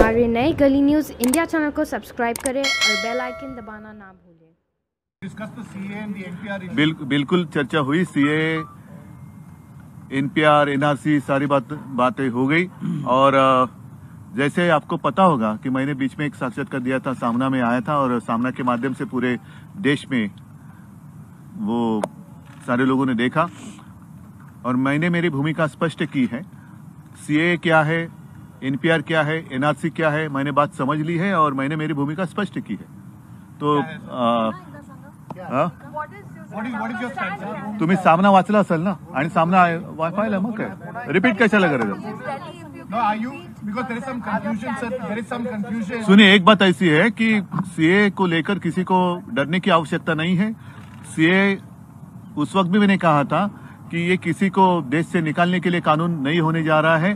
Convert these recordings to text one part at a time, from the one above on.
हमारे नए गली न्यूज़ इंडिया चैनल को सब्सक्राइब करें और बेल आइकन दबाना ना भूलें। बिल्कुल चर्चा हुई, सीए, एनपीआर, एनआरसी सारी बातें हो गई। और जैसे आपको पता होगा कि मैंने बीच में एक साक्षात्कार दिया था, सामना में आया था और सामना के माध्यम से पूरे देश में वो सारे लोगों ने देखा और मैंने मेरी भूमिका स्पष्ट की है। सीए क्या है, एनपीआर क्या है, एनआरसी क्या है, मैंने बात समझ ली है और मैंने मेरी भूमिका स्पष्ट की है। तो तुम्ही सामना वाचला असेल ना, आणि सामना पाहिलं, मग काय रिपीट कशाला करायचं? सुनिए, एक बात ऐसी है कि सीए को लेकर किसी को डरने की आवश्यकता नहीं है। सीए उस वक्त भी मैंने कहा था कि ये किसी को देश से निकालने के लिए कानून नहीं होने जा रहा है।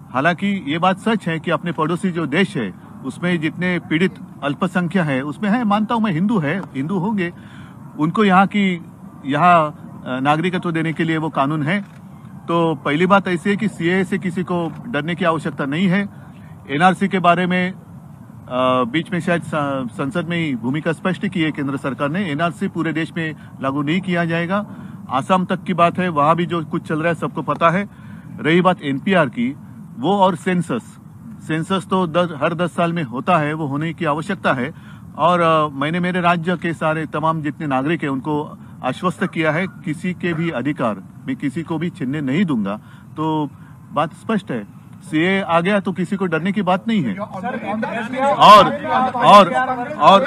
हालांकि ये बात सच है कि अपने पड़ोसी जो देश है उसमें जितने पीड़ित अल्पसंख्या है उसमें है, मानता हूं मैं, हिंदू होंगे, उनको यहाँ नागरिकत्व देने के लिए वो कानून है। तो पहली बात ऐसी है कि सीए से किसी को डरने की आवश्यकता नहीं है। एनआरसी के बारे में बीच में शायद संसद में ही भूमिका स्पष्ट की है केंद्र सरकार ने। एनआरसी पूरे देश में लागू नहीं किया जाएगा। आसाम तक की बात है, वहां भी जो कुछ चल रहा है सबको पता है। रही बात एनपीआर की, वो और सेंसस तो हर 10 साल में होता है, वो होने की आवश्यकता है। और मैंने मेरे राज्य के सारे तमाम जितने नागरिक हैं उनको आश्वस्त किया है, किसी के भी अधिकार मैं किसी को भी छीनने नहीं दूंगा। तो बात स्पष्ट है, सीए आ गया तो किसी को डरने की बात नहीं है। और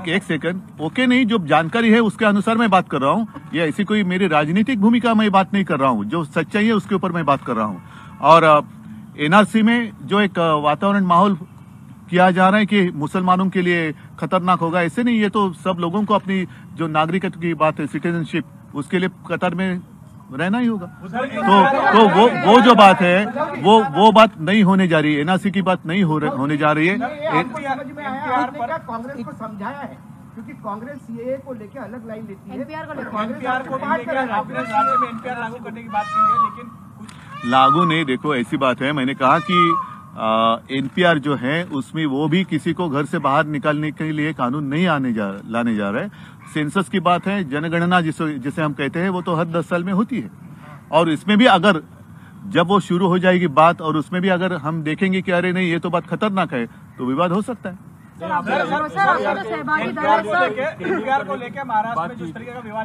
एक सेकंड, ओके नहीं, जो जानकारी है उसके अनुसार मैं बात कर रहा हूँ। ये ऐसी कोई मेरी राजनीतिक भूमिका मैं बात नहीं कर रहा हूँ, जो सच्चाई है उसके ऊपर मैं बात कर रहा हूँ। और एनआरसी में जो एक वातावरण माहौल किया जा रहा है कि मुसलमानों के लिए खतरनाक होगा, ऐसे नहीं। ये तो सब लोगों को अपनी जो नागरिकत्व की बात है, सिटीजनशिप, उसके लिए कतार में रहना ही होगा। तो वो जो बात है वो बात नहीं होने जा रही है। एनआरसी की बात नहीं होने जा रही है। कांग्रेस को समझाया है क्योंकि कांग्रेस सीए को लेकर अलग लाइन लेती है, एनपीआर को लागू करने की बात की है, लेकिन लागू नहीं। देखो, ऐसी बात है, मैंने कहा कि एनपीआर जो है उसमें वो भी किसी को घर से बाहर निकालने के लिए कानून नहीं लाने जा रहे। सेंसस की बात है, जनगणना जिसे हम कहते हैं, वो तो हर 10 साल में होती है। और इसमें भी अगर जब वो शुरू हो जाएगी बात और उसमें भी अगर हम देखेंगे कि अरे नहीं ये तो बात खतरनाक है, तो विवाद हो सकता है।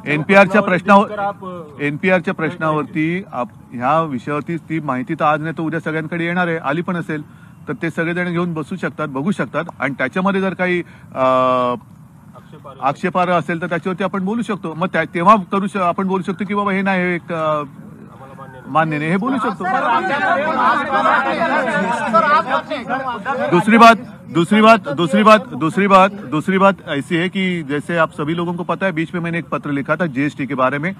एनपीआरच्या प्रश्नावरती ह्या विषयावरती ती माहिती तर आज नाही तर उद्या सगळ्यांकडे येणार आहे, आली पण असेल तर ते सगळेजण घेऊन बसू शकतात, बघू शकतात। आणि त्याच्यामध्ये जर काही आक्षेपार्ह असेल तर त्याच्यावरती आपण बोलू शकतो। मग तेव्हा आपण बोलू शकतो की बाबा हे नाही, एक मान्य नहीं, हे बोलू शकतो। दूसरी बात ऐसी है कि जैसे आप सभी लोगों को पता है, बीच में मैंने एक पत्र लिखा था जीएसटी के बारे में,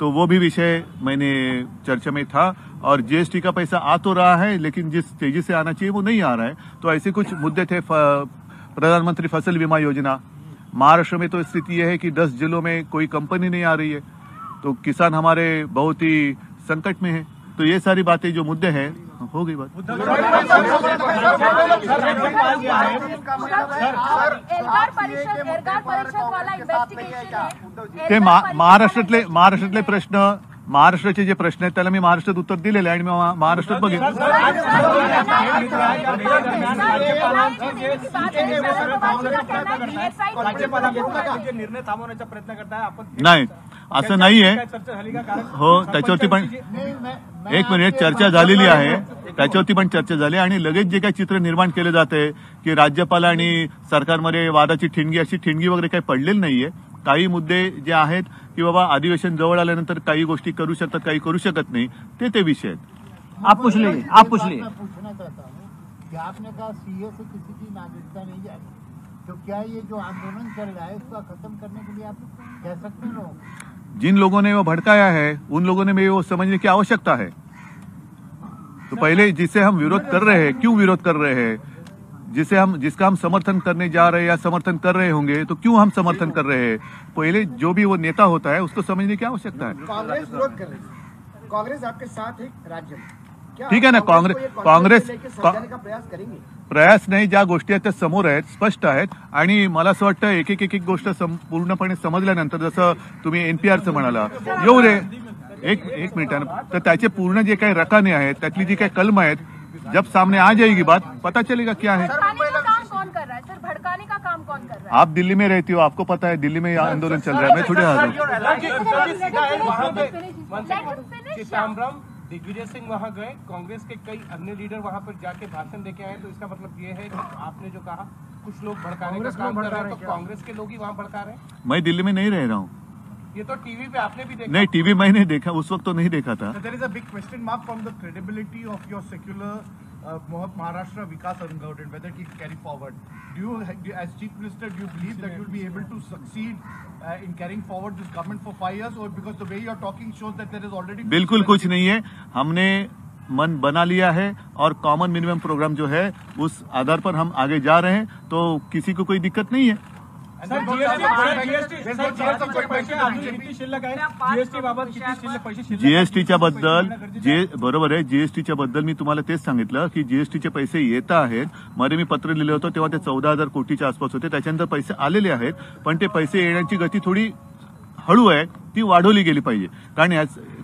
तो वो भी विषय मैंने चर्चा में था। और जीएसटी का पैसा आ तो रहा है लेकिन जिस तेजी से आना चाहिए वो नहीं आ रहा है। तो ऐसे कुछ मुद्दे थे। प्रधानमंत्री फसल बीमा योजना, महाराष्ट्र में तो स्थिति यह है कि 10 जिलों में कोई कंपनी नहीं आ रही है, तो किसान हमारे बहुत ही संकट में है। तो ये सारी बातें जो मुद्दे हैं, हो गई बात। ते महाराष्ट्रातले प्रश्न, महाराष्ट्राचे जे प्रश्न आहेत त्याला मी महाराष्ट्रात उत्तर दिलेले आहे आणि मी महाराष्ट्रात बघितलं नाही, असं नाहीये। हो, त्याच्यावरती पण एक मिनिट चर्चा झालेली आहे, त्याच्यावरती पण चर्चा झाली आणि लगेच जे काही चित्र निर्माण केले जाते की राज्यपाल आणि सरकारमध्ये वादाची ठिणगी, अशी ठिणगी वगैरे काही पडलेली नाहीये। काही मुद्दे जे आहेत की बाबा अधिवेशन जवळ आल्यानंतर काही गोष्टी करू शकतात, काही करू शकत नाही, ते विषय आहेत। आप पूछ लीजिए। पूछना चाहता हूँ कि आपने कहा सीए से किसी की नागरिकता नहीं जाएगी, तो क्या ये जो आंदोलन चल रहा है उसका खत्म करने के लिए आप कह सकते हैं लोग? जिन लोगों ने वो भड़काया है उन लोगों ने वो समझने की आवश्यकता है। तो पहले जिसे हम विरोध कर रहे हैं, क्यों विरोध कर रहे हैं, जिसका हम समर्थन करने जा रहे हैं या समर्थन कर रहे होंगे, तो क्यों हम समर्थन कर रहे हैं, पहले जो भी वो नेता होता है उसको समझने की आवश्यकता है। कांग्रेस विरोध कर रही है, कांग्रेस आपके साथ है राज्य में, ठीक आहे ना. काँग्रेस प्रयास करेंगे. प्रयास नाही, ज्या गोष्टी आहेत त्या समोर आहेत, स्पष्ट आहेत. आणि मला असं वाटतं एक गोष्ट पूर्णपणे समजल्यानंतर, जसं तुम्ही एनपीआरचं म्हणाला, येऊ रे एक मिनिट, तर त्याचे पूर्ण जे काही रकाने आहेत, त्यातली जी काही कलम आहेत, जब सामने आ जाएगी बात, पता चलेगा क्या है. काम कौन कर रहा है सर? भड़काने का काम कौन कर रहा है? आप दिल्ली में रहती हो, आपको पता है दिल्ली में आंदोलन चल रहा है. मैं थोड़ी हार चिदम्बरम, दिग्विजय सिंह वहां गए, कांग्रेस के कई अन्य लीडर वहां पर जाके भाषण देके आए, तो इसका मतलब ये है कि आपने जो कहा कुछ लोग भड़काने का काम कर रहे हैं, तो कांग्रेस के लोग ही वहां भड़का रहे हैं. मैं दिल्ली में नहीं रह रहा हूँ. ये तो टीवी पे आपने भी देखा. नहीं, टीवी मैं नहीं देखा, उस वक्त तो नहीं देखा था. There is a big question mark from the credibility of your secular Maharashtra Vikas Government, whether it can carry forward. Do you, as Chief Minister, do you believe that you will be able to succeed in carrying forward this government for 5 years, or because the way you are talking shows that there is already. बिल्कुल कुछ नहीं है. हमने मन बना लिया है और कॉमन मिनिमम प्रोग्राम जो है उस आधार पर हम आगे जा रहे हैं, तो किसी को कोई दिक्कत नहीं है. जीएसटीच्या बद्दल बरोबर आहे. जीएसटीच्या बद्दल मी तुम्हाला तेच सांगितलं की जीएसटीचे पैसे येत आहेत. मध्ये मी पत्र लिहिलं होतं तेव्हा ते 14,000 कोटीच्या आसपास होते. त्याच्यानंतर पैसे आलेले आहेत, पण ते पैसे येण्याची गती थोडी हळू आहे, ती वाढवली गेली पाहिजे.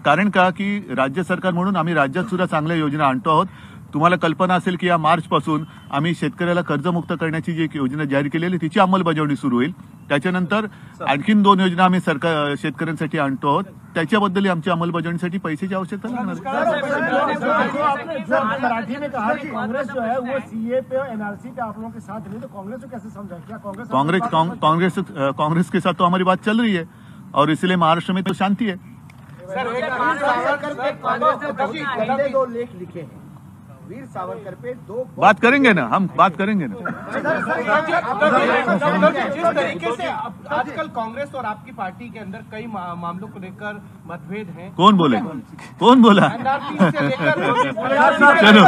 कारण का की राज्य सरकार म्हणून आम्ही राज्यात सुद्धा चांगल्या योजना आणतो आहोत. तुम्हाला कल्पना असेल की या मार्चपासून आम्ही शेतकऱ्याला कर्जमुक्त करण्याची जी एक योजना जाहीर केलेली तिची अंमलबजावणी सुरू होईल. त्याच्यानंतर आणखीन 2 योजना आम्ही सरकार शेतकऱ्यांसाठी आणतो आहोत. त्याच्याबद्दल आमच्या अंमलबजावणीसाठी पैशाची आवश्यकता लागणार. मराठी में कहा कि कांग्रेस जो है वो सीए पे एनआरसी पे आप लोगों के साथ नहीं, तो कांग्रेस को कैसे समझाएं? क्या कांग्रेस के साथ तो हमारी बात चल रही है और इसलिए महाराष्ट्र में तो शांति है. पहले 2 लेख लिखे हैं वीर सावरकर पे, 2 बात करेंगे ना, हम बात करेंगे ना. जिस तरीके से आजकल कांग्रेस और आपकी पार्टी के अंदर कई मामलों को लेकर मतभेद हैं. कौन बोला? एनआरसी से लेकर चलो.